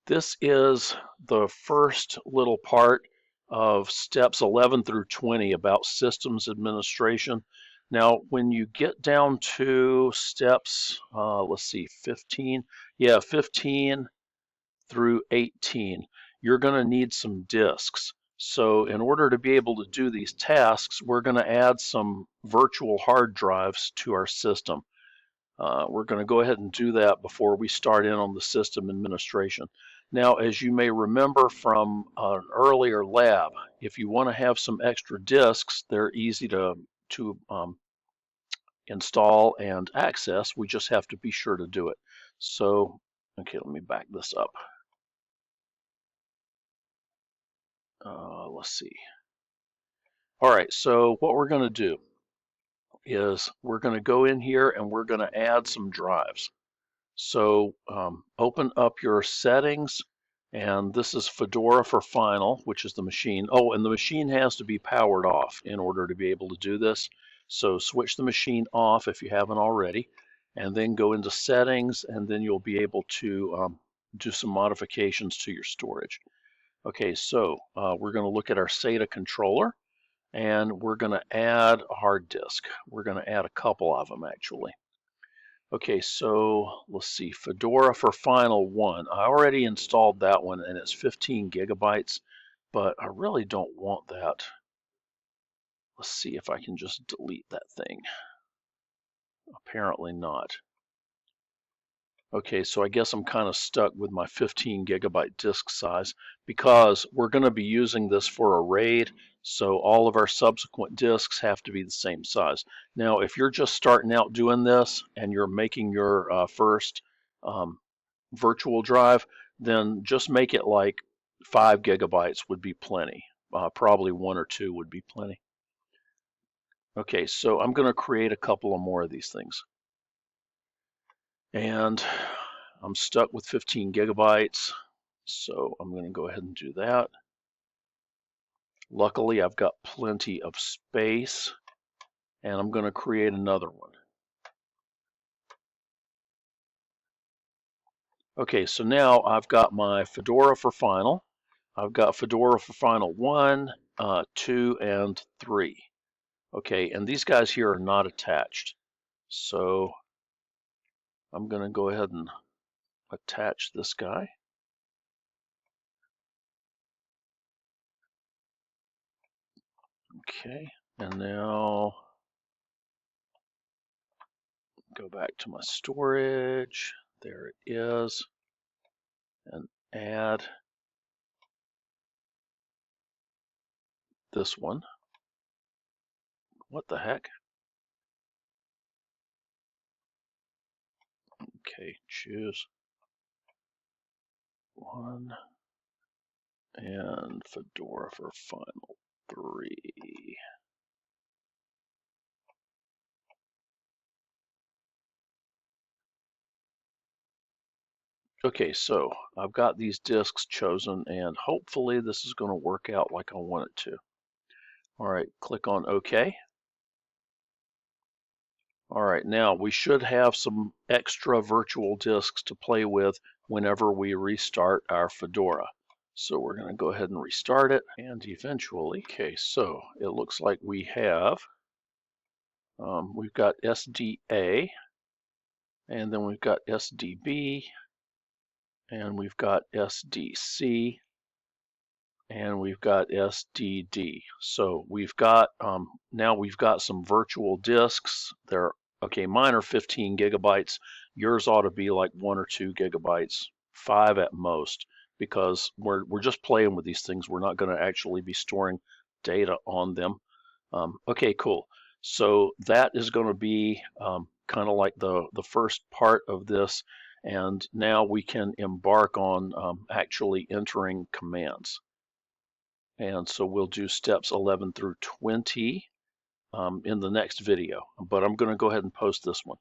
This is the first little part of steps 11 through 20 about systems administration. Now, when you get down to steps, let's see, 15, yeah, 15 through 18, you're going to need some disks. So in order to be able to do these tasks, we're going to add some virtual hard drives to our system. We're going to go ahead and do that before we start in on the system administration. Now, as you may remember from an earlier lab, if you want to have some extra disks, they're easy to install and access. We just have to be sure to do it. So, okay, let me back this up. Let's see. All right, so what we're going to do is we're going to go in here and we're going to add some drives. So open up your settings, and this is Fedora for Final, which is the machine. Oh, and the machine has to be powered off in order to be able to do this. So switch the machine off if you haven't already, and then go into settings, and then you'll be able to do some modifications to your storage. Okay, so we're going to look at our SATA controller, and we're going to add a hard disk. We're going to add a couple of them, actually. Okay, so let's see, Fedora for Final 1. I already installed that one, and it's 15 gigabytes, but I really don't want that. Let's see if I can just delete that thing. Apparently not. Okay, so I guess I'm kind of stuck with my 15 gigabyte disk size because we're going to be using this for a RAID, so all of our subsequent disks have to be the same size. Now, if you're just starting out doing this and you're making your first virtual drive, then just make it like 5 gigabytes would be plenty. Probably 1 or 2 would be plenty. Okay, so I'm going to create a couple of more of these things. And I'm stuck with 15 gigabytes, so I'm going to go ahead and do that. Luckily, I've got plenty of space, and I'm going to create another one. Okay, so now I've got my Fedora for Final. I've got Fedora for Final 1, 2, and 3. Okay, and these guys here are not attached. So I'm going to go ahead and attach this guy. Okay, and now go back to my storage. There it is. And add this one. What the heck? Okay, choose one and Fedora for Final 3. Okay, so I've got these disks chosen, and hopefully this is going to work out like I want it to. All right, click on OK. All right, now we should have some extra virtual disks to play with whenever we restart our Fedora. So we're going to go ahead and restart it, and eventually, okay, so it looks like we have, we've got SDA, and then we've got SDB, and we've got SDC, and we've got SDD. So we've got, now we've got some virtual disks. They're, okay, mine are 15 gigabytes. Yours ought to be like 1 or 2 gigabytes, 5 at most, because we're just playing with these things. We're not going to actually be storing data on them. Okay, cool. So that is going to be kind of like the first part of this, and now we can embark on actually entering commands. And so we'll do steps 11 through 20 in the next video, but I'm going to go ahead and post this one.